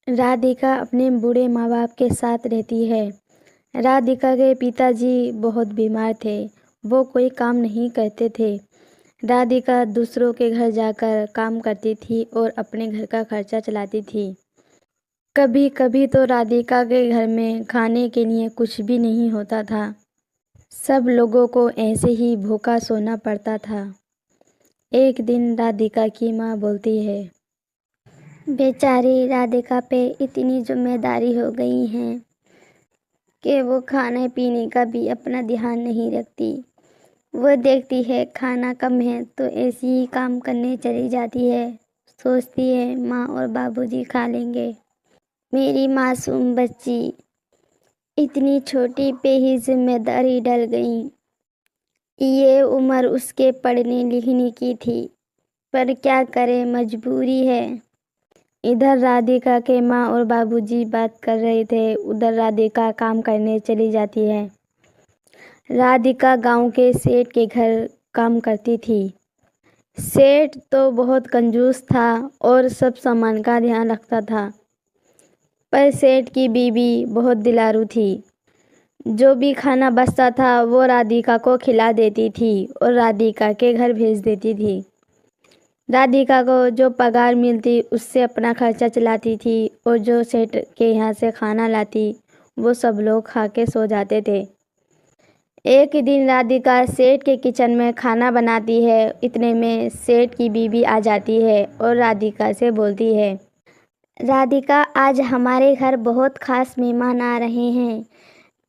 राधिका अपने बूढ़े माँ बाप के साथ रहती है। राधिका के पिताजी बहुत बीमार थे। वो कोई काम नहीं करते थे। राधिका दूसरों के घर जाकर काम करती थी और अपने घर का खर्चा चलाती थी। कभी कभी तो राधिका के घर में खाने के लिए कुछ भी नहीं होता था। सब लोगों को ऐसे ही भूखा सोना पड़ता था। एक दिन राधिका की माँ बोलती है, बेचारी राधिका पे इतनी जिम्मेदारी हो गई है कि वो खाने पीने का भी अपना ध्यान नहीं रखती। वो देखती है खाना कम है तो ऐसी ही काम करने चली जाती है। सोचती है माँ और बाबूजी खा लेंगे। मेरी मासूम बच्ची इतनी छोटी पे ही जिम्मेदारी डल गई। ये उम्र उसके पढ़ने लिखने की थी, पर क्या करे, मजबूरी है। इधर राधिका के माँ और बाबूजी बात कर रहे थे, उधर राधिका काम करने चली जाती है। राधिका गांव के सेठ के घर काम करती थी। सेठ तो बहुत कंजूस था और सब सामान का ध्यान रखता था, पर सेठ की बीवी बहुत दिलारू थी। जो भी खाना बचता था वो राधिका को खिला देती थी और राधिका के घर भेज देती थी। राधिका को जो पगार मिलती उससे अपना खर्चा चलाती थी और जो सेठ के यहाँ से खाना लाती वो सब लोग खा के सो जाते थे। एक दिन राधिका सेठ के किचन में खाना बनाती है। इतने में सेठ की बीवी आ जाती है और राधिका से बोलती है, राधिका, आज हमारे घर बहुत खास मेहमान आ रहे हैं,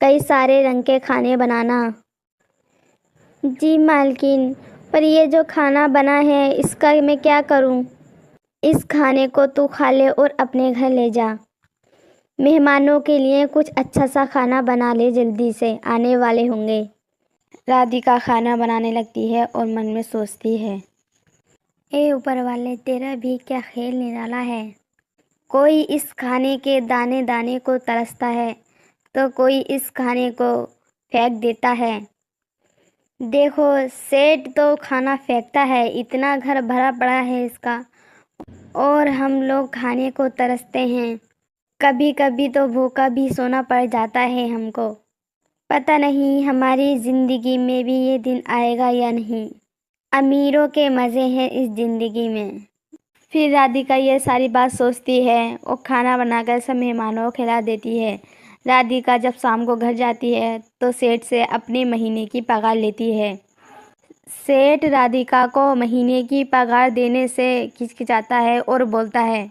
कई सारे रंग के खाने बनाना। जी मालकिन, पर ये जो खाना बना है इसका मैं क्या करूं? इस खाने को तू खा ले और अपने घर ले जा। मेहमानों के लिए कुछ अच्छा सा खाना बना ले, जल्दी से आने वाले होंगे। राधिका खाना बनाने लगती है और मन में सोचती है, ए ऊपर वाले, तेरा भी क्या खेल निराला है। कोई इस खाने के दाने दाने को तरसता है तो कोई इस खाने को फेंक देता है। देखो, सेठ तो खाना फेंकता है, इतना घर भरा पड़ा है इसका, और हम लोग खाने को तरसते हैं। कभी कभी तो भूखा भी सोना पड़ जाता है हमको। पता नहीं हमारी जिंदगी में भी ये दिन आएगा या नहीं। अमीरों के मज़े हैं इस जिंदगी में। फिर राधिका ये सारी बात सोचती है और खाना बनाकर सब मेहमानों को खिला देती है। राधिका जब शाम को घर जाती है तो सेठ से अपने महीने की पगार लेती है। सेठ राधिका को महीने की पगार देने से हिचकिचाता है और बोलता है,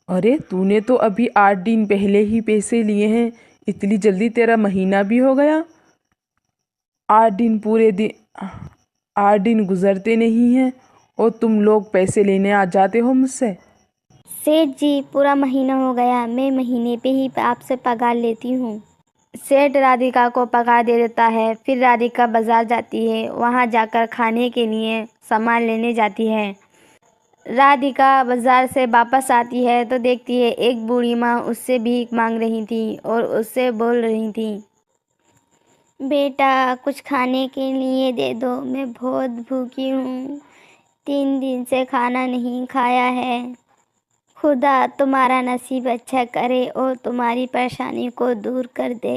अरे तूने तो अभी 8 दिन पहले ही पैसे लिए हैं, इतनी जल्दी तेरा महीना भी हो गया। 8 दिन पूरे दिन 8 दिन गुजरते नहीं हैं और तुम लोग पैसे लेने आ जाते हो मुझसे। सेठ जी, पूरा महीना हो गया, मैं महीने पे ही आपसे पगार लेती हूँ। सेठ राधिका को पगार दे देता है। फिर राधिका बाजार जाती है। वहाँ जाकर खाने के लिए सामान लेने जाती है। राधिका बाजार से वापस आती है तो देखती है एक बूढ़ी माँ उससे भीख मांग रही थी और उससे बोल रही थी, बेटा, कुछ खाने के लिए दे दो, मैं बहुत भूखी हूँ, 3 दिन से खाना नहीं खाया है। खुदा तुम्हारा नसीब अच्छा करे और तुम्हारी परेशानी को दूर कर दे।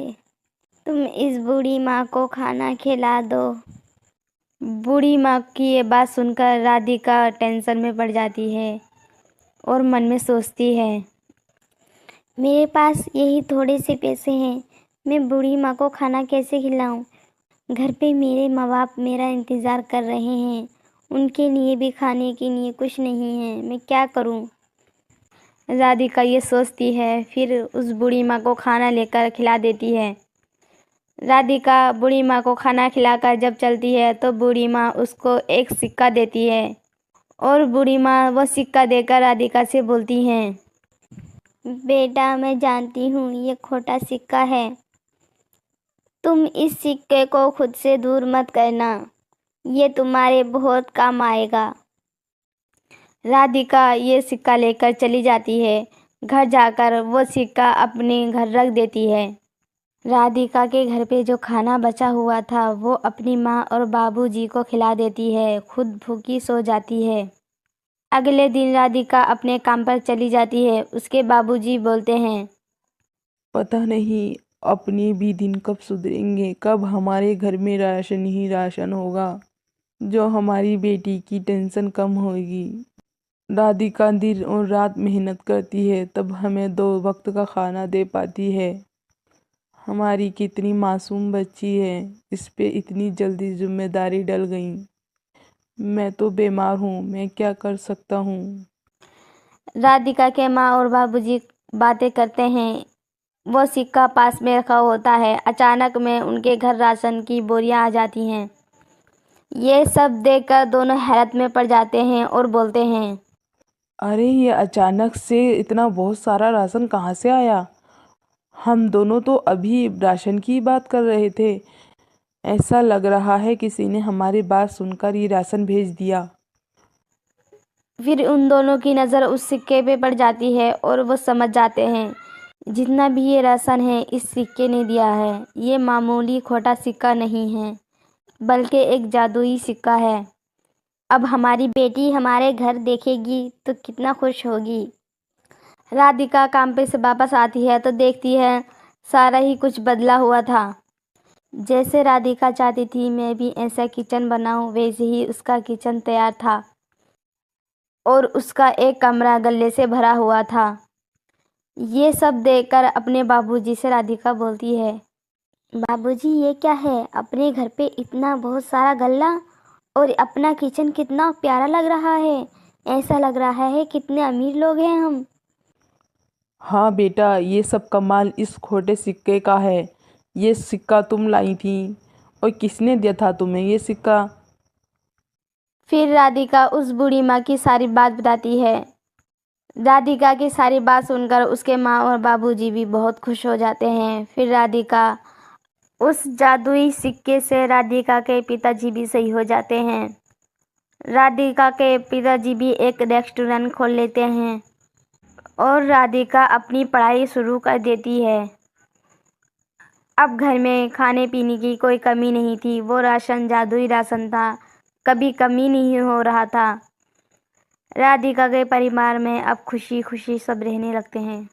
तुम इस बूढ़ी माँ को खाना खिला दो। बूढ़ी माँ की ये बात सुनकर राधिका टेंशन में पड़ जाती है और मन में सोचती है, मेरे पास यही थोड़े से पैसे हैं, मैं बूढ़ी माँ को खाना कैसे खिलाऊं? घर पे मेरे माँ बाप मेरा इंतज़ार कर रहे हैं, उनके लिए भी खाने के लिए कुछ नहीं है, मैं क्या करूं? राधिका ये सोचती है। फिर उस बूढ़ी माँ को खाना लेकर खिला देती है। राधिका बूढ़ी माँ को खाना खिलाकर जब चलती है तो बूढ़ी माँ उसको एक सिक्का देती है और बूढ़ी माँ वो सिक्का देकर राधिका से बोलती हैं, बेटा, मैं जानती हूँ ये खोटा सिक्का है, तुम इस सिक्के को खुद से दूर मत करना, ये तुम्हारे बहुत काम आएगा। राधिका ये सिक्का लेकर चली जाती है। घर जाकर वो सिक्का अपने घर रख देती है। राधिका के घर पे जो खाना बचा हुआ था वो अपनी माँ और बाबूजी को खिला देती है, खुद भूखी सो जाती है। अगले दिन राधिका अपने काम पर चली जाती है। उसके बाबूजी बोलते हैं, पता नहीं अपने भी दिन कब सुधरेंगे, कब हमारे घर में राशन ही राशन होगा, जो हमारी बेटी की टेंशन कम होगी। राधिका दिन और रात मेहनत करती है, तब हमें 2 वक्त का खाना दे पाती है। हमारी कितनी मासूम बच्ची है, इस पे इतनी जल्दी जिम्मेदारी डल गई। मैं तो बीमार हूँ, मैं क्या कर सकता हूँ। राधिका के माँ और बाबूजी बातें करते हैं। वो सिक्का पास में रखा होता है। अचानक में उनके घर राशन की बोरियां आ जाती हैं। ये सब देखकर दोनों हैरत में पड़ जाते हैं और बोलते हैं, अरे ये अचानक से इतना बहुत सारा राशन कहाँ से आया। हम दोनों तो अभी राशन की बात कर रहे थे। ऐसा लग रहा है किसी ने हमारी बात सुनकर ये राशन भेज दिया। फिर उन दोनों की नज़र उस सिक्के पे पड़ जाती है और वो समझ जाते हैं, जितना भी ये राशन है इस सिक्के ने दिया है। ये मामूली खोटा सिक्का नहीं है, बल्कि एक जादुई सिक्का है। अब हमारी बेटी हमारे घर देखेगी तो कितना खुश होगी। राधिका काम पे से वापस आती है तो देखती है सारा ही कुछ बदला हुआ था। जैसे राधिका चाहती थी मैं भी ऐसा किचन बनाऊं, वैसे ही उसका किचन तैयार था और उसका एक कमरा गल्ले से भरा हुआ था। ये सब देखकर अपने बाबूजी से राधिका बोलती है, बाबूजी ये क्या है, अपने घर पे इतना बहुत सारा गल्ला और अपना किचन कितना प्यारा लग रहा है। ऐसा लग रहा है कितने अमीर लोग हैं हम। हाँ बेटा, ये सब कमाल इस खोटे सिक्के का है। ये सिक्का तुम लाई थी, और किसने दिया था तुम्हें ये सिक्का। फिर राधिका उस बूढ़ी माँ की सारी बात बताती है। राधिका की सारी बात सुनकर उसके माँ और बाबूजी भी बहुत खुश हो जाते हैं। फिर राधिका उस जादुई सिक्के से राधिका के पिताजी भी सही हो जाते हैं। राधिका के पिताजी भी एक रेस्टोरेंट खोल लेते हैं और राधिका अपनी पढ़ाई शुरू कर देती है। अब घर में खाने पीने की कोई कमी नहीं थी। वो राशन जादुई राशन था, कभी कमी नहीं हो रहा था। राधिका के परिवार में अब खुशी खुशी सब रहने लगते हैं।